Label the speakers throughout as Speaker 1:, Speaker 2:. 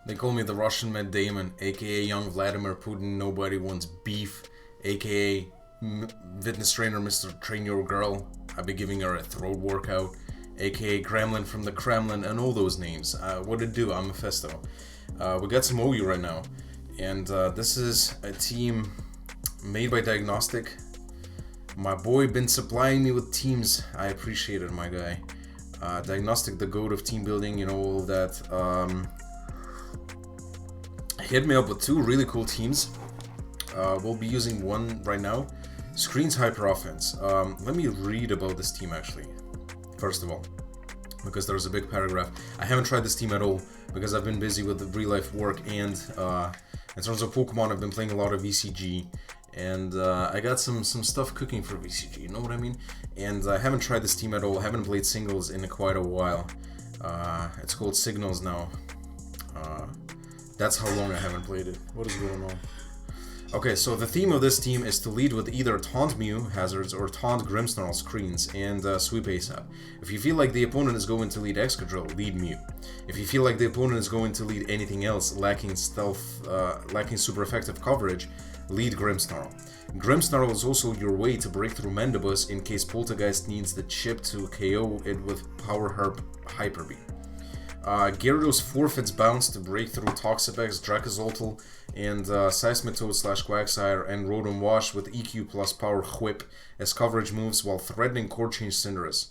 Speaker 1: They call me the Russian Matt Damon, aka Young Vladimir Putin, nobody wants beef, aka fitness trainer Mr. Train Your Girl, I'll be giving her a throat workout, aka Gremlin from the Kremlin, and all those names. What it do? I'm Mefesto. We got some OU right now, and this is a team made by Diagnostic. My boy been supplying me with teams. I appreciate it, my guy. Diagnostic, the goat of team building, you know, all of that. Hit me up with two really cool teams. We'll be using one right now. Screens Hyper Offense. Let me read about this team actually, first of all, because there's a big paragraph. I haven't tried this team at all because I've been busy with the real life work, and in terms of Pokemon, I've been playing a lot of VCG, and I got some stuff cooking for VCG, you know what I mean? And I haven't tried this team at all. I haven't played singles in quite a while. It's called Signals now. That's how long I haven't played it. What is going on? Okay, so the theme of this team is to lead with either Taunt Mew hazards or Taunt Grimmsnarl screens and sweep ASAP. If you feel like the opponent is going to lead Excadrill, lead Mew. If you feel like the opponent is going to lead anything else lacking stealth, lacking super effective coverage, lead Grimmsnarl. Grimmsnarl is also your way to break through Mandibus in case Poltergeist needs the chip to KO it with Power Herb Hyper Beam. Gyarados forfeits bounce to break through Toxapex, Dracozolt, and Seismitoad / Quagsire and Rotom Wash with EQ plus Power Whip as coverage moves while threatening Core Change Cinderace.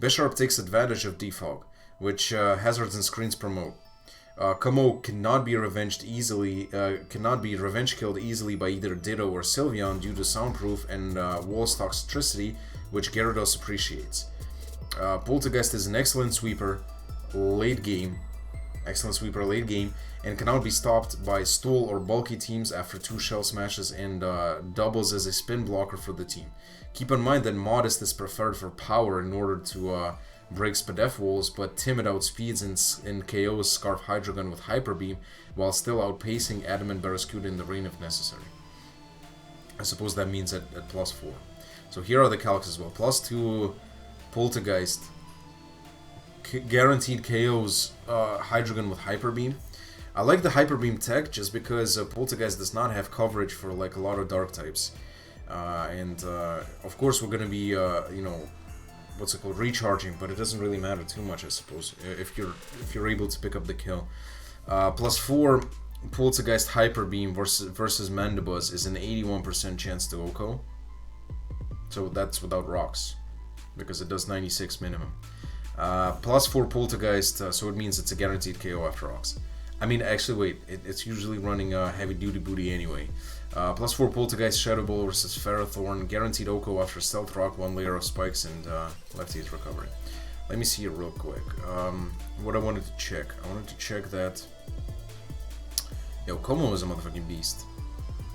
Speaker 1: Bisharp takes advantage of Defog, which hazards and screens promote. Como cannot be revenge killed easily by either Ditto or Sylveon due to Soundproof and Wall's Toxicity, which Gyarados appreciates. Poltergeist is an excellent sweeper late game, and cannot be stopped by stall or bulky teams after 2 shell smashes, and doubles as a spin blocker for the team. Keep in mind that Modest is preferred for power in order to break Spadef walls, but Timid outspeeds and KOs Scarf Hydreigon with Hyper Beam while still outpacing Adamant Barraskewda in the rain if necessary. I suppose that means at +4. So here are the calcs as well. +2 Poltergeist, guaranteed KOs Hydreigon with Hyper Beam. I like the Hyper Beam tech just because Poltergeist does not have coverage for like a lot of dark types, and of course we're gonna be you know, what's it called, recharging, but it doesn't really matter too much, I suppose, if you're able to pick up the kill. +4 Poltergeist Hyper Beam versus Mandibuzz is an 81% chance to OHKO, so that's without rocks because it does 96 minimum. +4 Poltergeist, so it means it's a guaranteed KO after rocks. I mean, actually, wait, it's usually running heavy duty booty anyway. +4 Poltergeist Shadow Ball versus Ferrothorn, guaranteed OHKO after Stealth Rock, 1 layer of spikes, and Lefty's recovery. Let me see it real quick. What I wanted to check. I wanted to check that. Yo, Como is a motherfucking beast.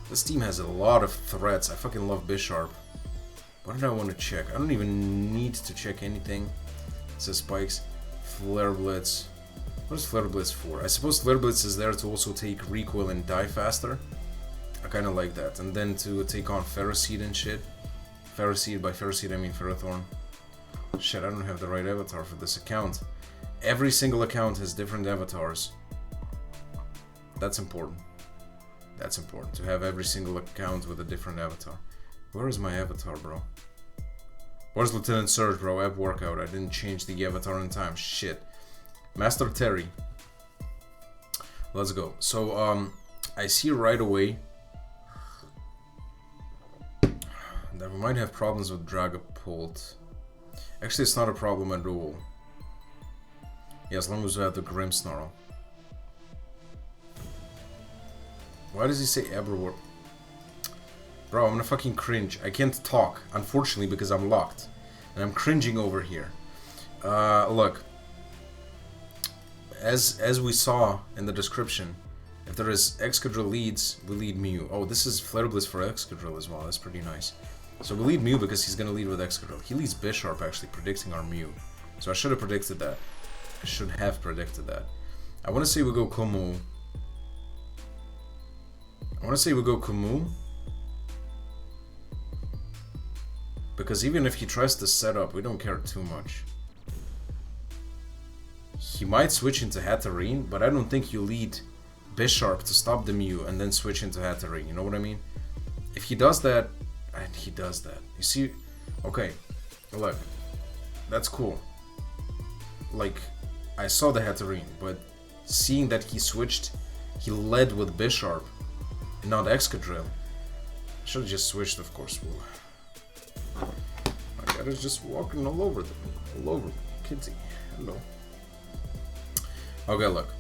Speaker 1: This team has a lot of threats. I fucking love Bisharp. What did I want to check? I don't even need to check anything. It says spikes, Flare Blitz. What is Flare Blitz for? I suppose Flare Blitz is there to also take recoil and die faster. I kind of like that. And then to take on Ferroseed and shit. Ferroseed, by Ferroseed I mean Ferrothorn. Shit, I don't have the right avatar for this account. Every single account has different avatars. That's important. That's important, to have every single account with a different avatar. Where is my avatar, bro? Where's Lieutenant Surge, bro? App workout. I didn't change the avatar in time. Shit. Master Terry. Let's go. So, I see right away that we might have problems with Dragapult. Actually, it's not a problem at all. Yeah, as long as we have the Grimmsnarl. Why does he say Eberwar? Bro, I'm gonna fucking cringe. I can't talk, unfortunately, because I'm locked. And I'm cringing over here. Look. As we saw in the description, if there is Excadrill leads, we lead Mew. Oh, this is Flare Blitz for Excadrill as well. That's pretty nice. So we lead Mew because he's gonna lead with Excadrill. He leads Bisharp, actually, predicting our Mew. So I should have predicted that. I should have predicted that. I want to say we go Como. Because even if he tries to set up, we don't care too much. He might switch into Hatterene, but I don't think you lead Bisharp to stop the Mew and then switch into Hatterene, you know what I mean? If he does that, and he does that, you see, okay, look, that's cool. Like, I saw the Hatterene, but seeing that he switched, he led with Bisharp, not Excadrill. Should have just switched, of course. My god is just walking all over them, all over me. Kidsy, hello. Okay, look.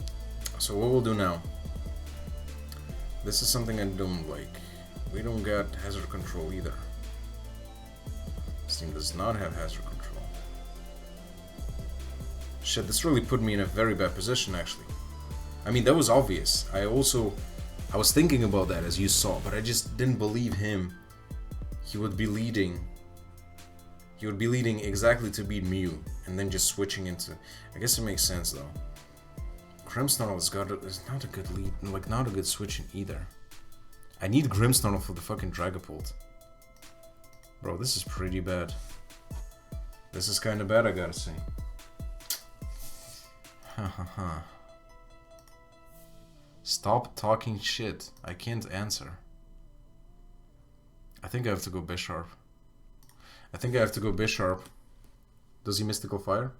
Speaker 1: So what we'll do now. This is something I don't like. We don't get hazard control either. This team does not have hazard control. Shit, this really put me in a very bad position, actually. I mean, that was obvious. I was thinking about that, as you saw, but I just didn't believe him. He would be leading. He would be leading exactly to beat Mew, and then just switching into. I guess it makes sense though. Grimmsnarl is not a good lead, like not a good switch in either. I need Grimmsnarl for the fucking Dragapult. Bro, this is pretty bad. This is kind of bad, I gotta say. Ha. Stop talking shit. I can't answer. I think I have to go Bisharp. Does he Mystical Fire?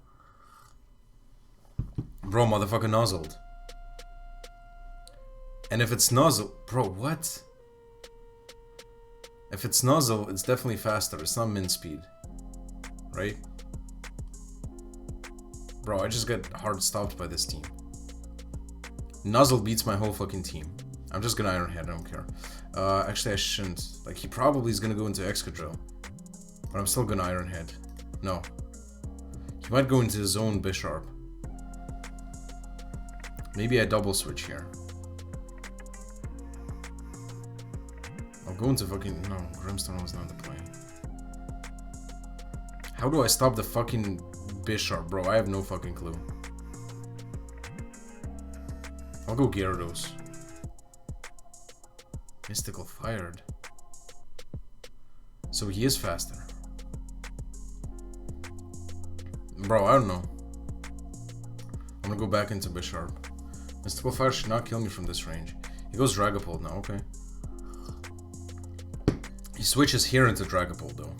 Speaker 1: Bro, motherfucker nuzzled. And if it's Nuzzle... Bro, what? If it's Nuzzle, it's definitely faster. It's not min speed. Right? Bro, I just get hard stopped by this team. Nuzzle beats my whole fucking team. I'm just gonna Iron Head, I don't care. Actually, I shouldn't. Like, he probably is gonna go into Excadrill. But I'm still gonna Iron Head. No. He might go into his own Bisharp. Maybe I double switch here. I'll go into fucking... No, Grimmstone was not the play. How do I stop the fucking Bisharp, bro? I have no fucking clue. I'll go Gyarados. Mystical Fired. So he is faster. Bro, I don't know. I'm gonna go back into Bisharp. Mystical Fire should not kill me from this range. He goes Dragapult now, okay. He switches here into Dragapult though.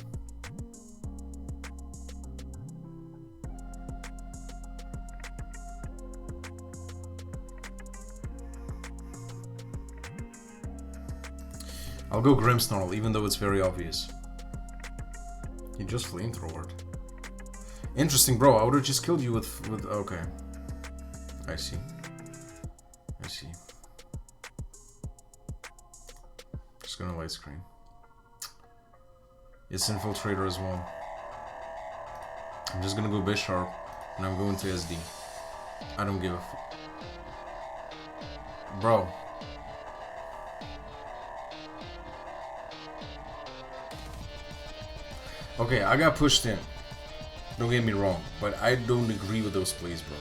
Speaker 1: I'll go Grimmsnarl, even though it's very obvious. He just flamethrowered. Interesting, bro. I would have just killed you with... Okay. I see. Just gonna light screen. It's Infiltrator as well. I'm just gonna go Bisharp, and I'm going to SD. I don't give a fuck. Bro. Okay, I got pushed in. Don't get me wrong, but I don't agree with those plays, bro.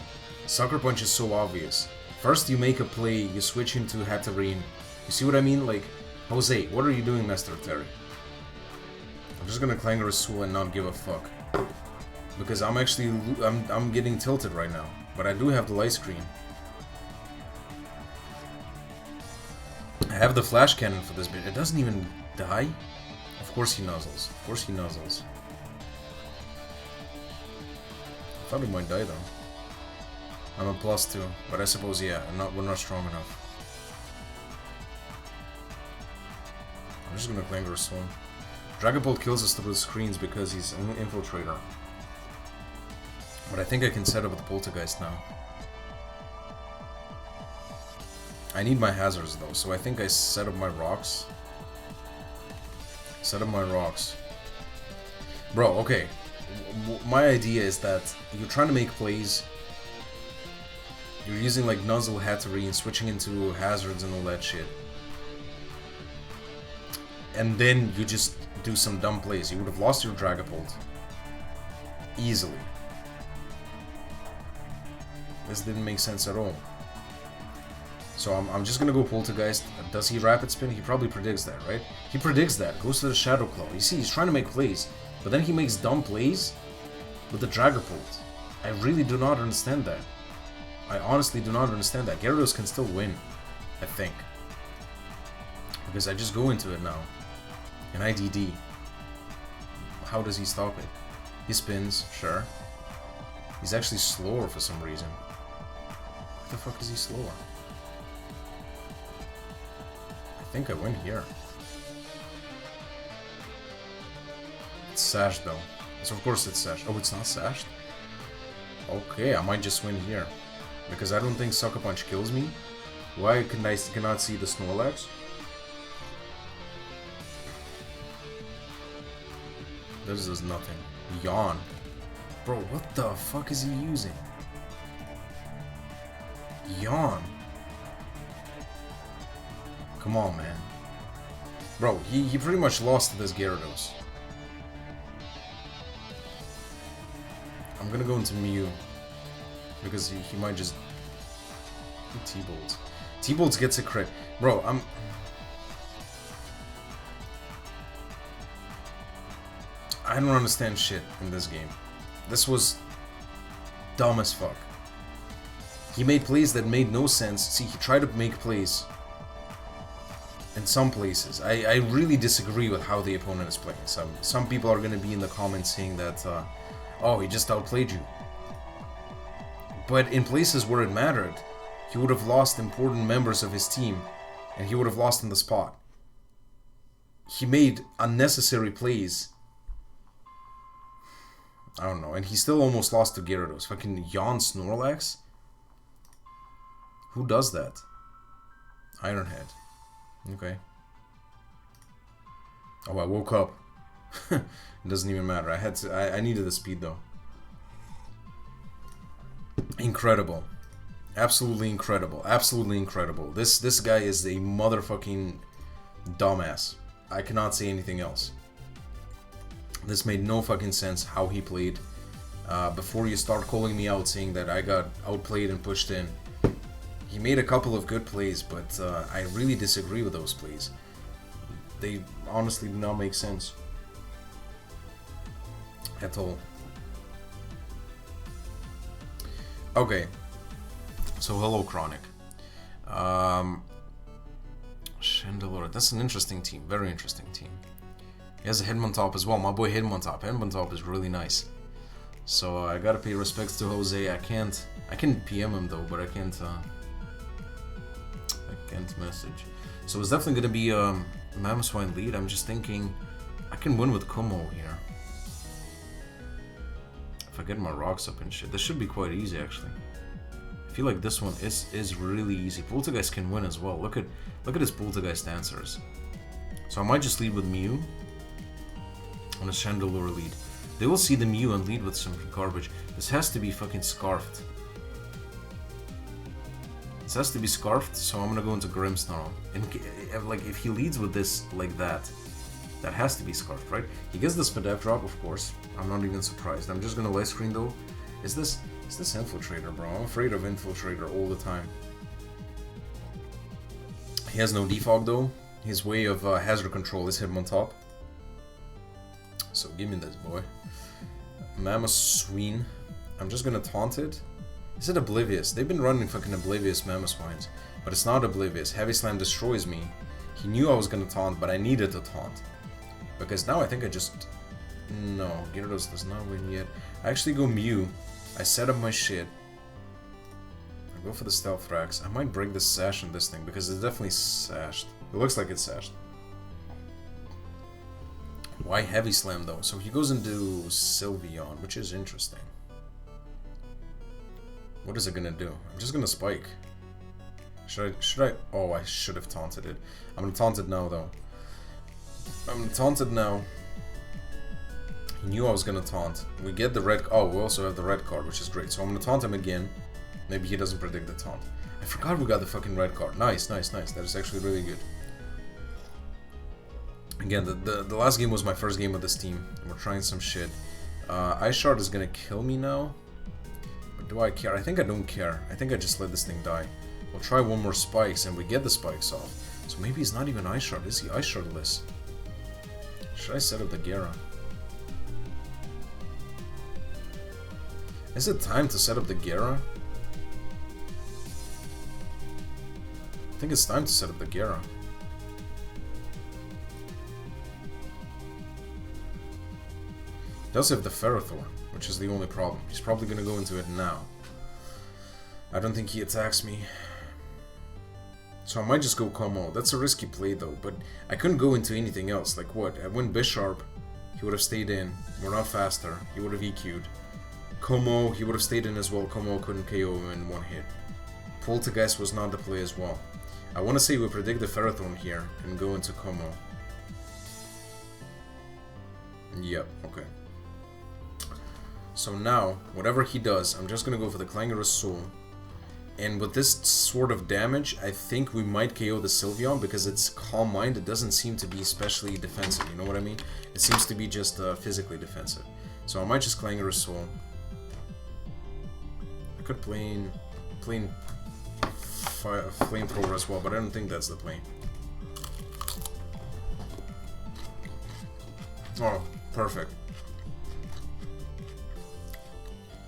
Speaker 1: Sucker Punch is so obvious. First you make a play, you switch into Hatterene. You see what I mean? Like, Jose, what are you doing, Master Terry? I'm just gonna Clangorous and not give a fuck. Because I'm actually, I'm getting tilted right now. But I do have the light screen. I have the Flash Cannon for this bit. It doesn't even die. Of course he nuzzles. Of course he nuzzles. I thought he might die though. I'm a +2, but I suppose yeah, we're not strong enough. I'm just gonna Clangorous Swim. Dragapult kills us through the screens because he's an Infiltrator. But I think I can set up with Poltergeist now. I need my hazards though, so I think I set up my rocks. Bro, okay. My idea is that you're trying to make plays. You're using like Nuzzle, Hatterene, switching into hazards and all that shit. And then you just do some dumb plays. You would have lost your Dragapult. Easily. This didn't make sense at all. So I'm just gonna go Poltergeist. Does he Rapid Spin? He probably predicts that, right? He predicts that. Goes to the Shadow Claw. You see, he's trying to make plays. But then he makes dumb plays with the Dragapult. I really do not understand that. I honestly do not understand that. Gyarados can still win, I think. Because I just go into it now. And IDD. How does he stop it? He spins, sure. He's actually slower for some reason. What the fuck is he slower? I think I win here. It's sashed though. So of course it's sashed. Oh, it's not sashed? Okay, I might just win here. Because I don't think Sucker Punch kills me. Why can I cannot see the Snorlax? This does nothing. Yawn. Bro, what the fuck is he using? Yawn. Come on, man. Bro, he pretty much lost to this Gyarados. I'm gonna go into Mew. Because he might just... T-Bolts. T-Bolts gets a crit. Bro, I don't understand shit in this game. This was dumb as fuck. He made plays that made no sense. See, he tried to make plays in some places. I really disagree with how the opponent is playing. Some people are going to be in the comments saying that, oh, he just outplayed you. But in places where it mattered, he would have lost important members of his team, and he would have lost in the spot. He made unnecessary plays. I don't know, and he still almost lost to Gyarados. Fucking Yawn Snorlax? Who does that? Ironhead. Okay. Oh, I woke up. It doesn't even matter. I needed the speed though. Incredible. Absolutely incredible. Absolutely incredible. This guy is a motherfucking dumbass. I cannot say anything else. This made no fucking sense how he played. Before you start calling me out saying that I got outplayed and pushed in. He made a couple of good plays, but I really disagree with those plays. They honestly do not make sense. At all. Okay. So hello, Chronic. Chandelure. That's an interesting team. Very interesting team. He has a Hitmontop as well. My boy Hitmontop. Hitmontop is really nice. So I gotta pay respects to Jose. I can PM him though, but I can't message. So it's definitely gonna be Mamoswine lead. I'm just thinking I can win with Kumo here. If I get my rocks up and shit. This should be quite easy actually. I feel like this one is really easy. Poltergeist can win as well. Look at his Poltergeist answers. So I might just lead with Mew on a Chandelure lead. They will see the Mew and lead with some garbage. This has to be fucking Scarfed. This has to be Scarfed, so I'm gonna go into Grimmsnarl. And like if he leads with this like that has to be Scarfed, right? He gets the Spadef drop, of course. I'm not even surprised. I'm just gonna light screen though. Is this Infiltrator, bro? I'm afraid of Infiltrator all the time. He has no defog though. His way of hazard control is Hitmontop. So give me this, boy. Mamoswine. I'm just gonna taunt it. Is it Oblivious? They've been running fucking Oblivious Mamoswines. But it's not Oblivious. Heavy Slam destroys me. He knew I was gonna taunt, but I needed to taunt. Because now I think I just... No, Gyarados does not win yet. I actually go Mew. I set up my shit. I go for the Stealth Rax. I might break the sash on this thing because it's definitely sashed. It looks like it's sashed. Why Heavy Slam though? So he goes into Sylveon, which is interesting. What is it gonna do? I'm just gonna Spike. Should I? Oh, I should have taunted it. I'm gonna taunt it now though. I'm gonna taunt it now. He knew I was gonna taunt. We get the red. Oh, we also have the red card, which is great. So I'm gonna taunt him again. Maybe he doesn't predict the taunt. I forgot we got the fucking red card. Nice, nice, nice. That is actually really good. Again, the last game was my first game with this team. We're trying some shit. Ice Shard is gonna kill me now. But do I care? I think I don't care. I think I just let this thing die. We'll try one more spikes and we get the spikes off. So maybe he's not even Ice Shard. Is he Ice Shardless? Should I set up the Gyara? Is it time to set up the Gyara? I think it's time to set up the Gera. He does have the Ferrothorn, which is the only problem. He's probably gonna go into it now. I don't think he attacks me. So I might just go Como. That's a risky play though, but I couldn't go into anything else. Like what? I went Bisharp, he would have stayed in. We're not faster. He would have EQ'd. Como, he would have stayed in as well. Como couldn't KO him in one hit. Poltergeist was not the play as well. I want to say we predict the Ferrothorn here and go into Como. Yep, okay. So now, whatever he does, I'm just gonna go for the Clangorous Soul. And with this sort of damage, I think we might KO the Sylveon because it's Calm Mind. It doesn't seem to be especially defensive, you know what I mean? It seems to be just physically defensive. So I might just Clangorous Soul. I could Flamethrower as well, but I don't think that's the plane. Oh, perfect.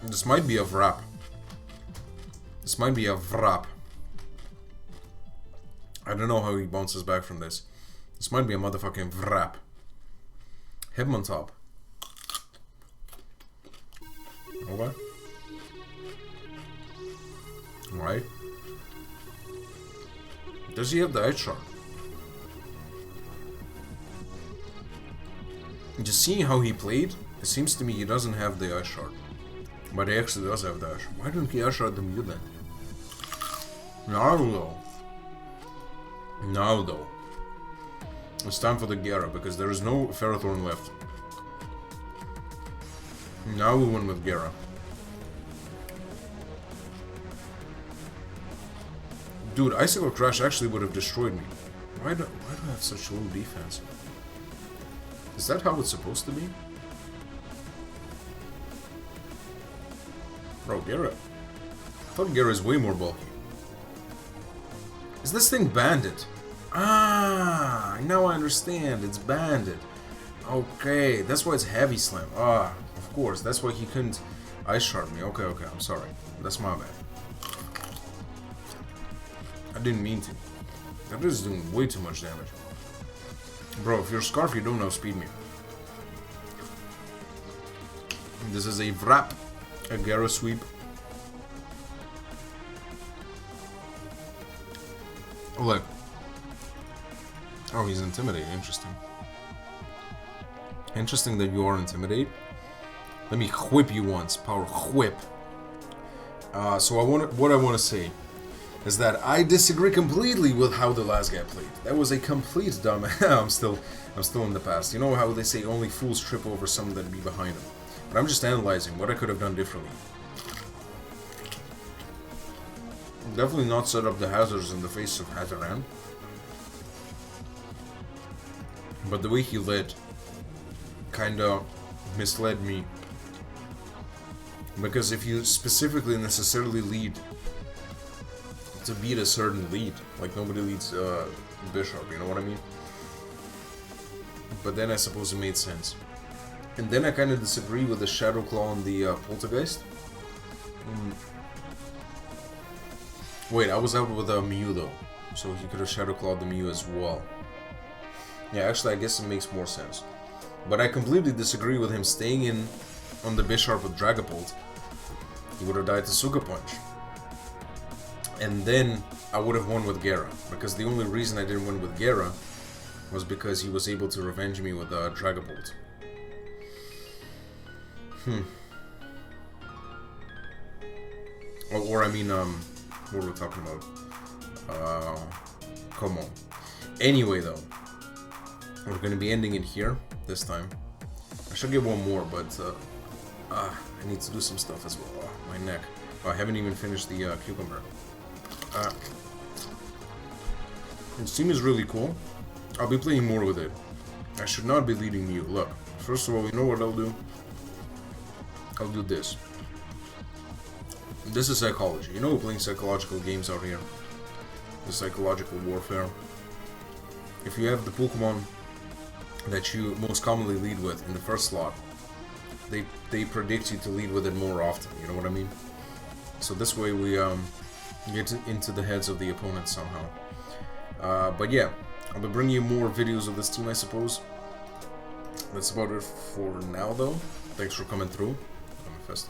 Speaker 1: This might be a Vrap. This might be a Vrap. I don't know how he bounces back from this. This might be a motherfucking Vrap. Hitmontop. Okay. Right. Does he have the Ice Shard? Just seeing how he played, it seems to me he doesn't have the Ice Shard. But he actually does have the Ice Shard. Why didn't he Ice Shard the Mew then? Now though. It's time for the Gera because there is no Ferrothorn left. Now we win with Gera. Dude, Icicle Crash actually would have destroyed me. Why do I have such low defense? Is that how it's supposed to be? Bro, Gera. I thought Gera is way more bulky. Is this thing banded? Ah, now I understand. It's banded. Okay, that's why it's Heavy Slam. Ah, of course. That's why he couldn't Ice Shard me. Okay, I'm sorry. That's my bad. I didn't mean to. That is doing way too much damage. Bro, if you're Scarf, you don't outspeed me. This is a Vrap. A Gera Sweep. Oh, look. Oh, he's Intimidate. Interesting. Interesting that you are Intimidate. Let me whip you once. Power whip. So what I want to say is that I disagree completely with how the last guy played. That was a complete dumb. I'm still in the past. You know how they say only fools trip over someone that be behind them. But I'm just analyzing what I could have done differently. Definitely not set up the hazards in the face of Hazaran. But the way he led kinda misled me. Because if you specifically necessarily lead to beat a certain lead, like nobody leads Bishop, you know what I mean? But then I suppose it made sense. And then I kind of disagree with the Shadow Claw and the Poltergeist. Wait, I was out with a Mew though, so he could have Shadow Clawed the Mew as well. Yeah, actually I guess it makes more sense. But I completely disagree with him staying in on the Bisharp with Dragapult. He would have died to Sucker Punch. And then I would have won with Gera, because the only reason I didn't win with Gera was because he was able to revenge me with Dragapult. Or I mean, what were we talking about? Como. Anyway, though, we're gonna be ending it here this time. I should get one more, but I need to do some stuff as well. Oh, my neck. Oh, I haven't even finished the cucumber. This team is really cool. I'll be playing more with it. I should not be leading Mew. Look, first of all, you know what I'll do? I'll do this. This is psychology. You know we're playing psychological games out here. The psychological warfare. If you have the Pokemon that you most commonly lead with in the first slot, they predict you to lead with it more often, you know what I mean? So this way we get into the heads of the opponent somehow. But yeah, I'll be bringing you more videos of this team, I suppose. That's about it for now, though. Thanks for coming through. I'm Mefesto.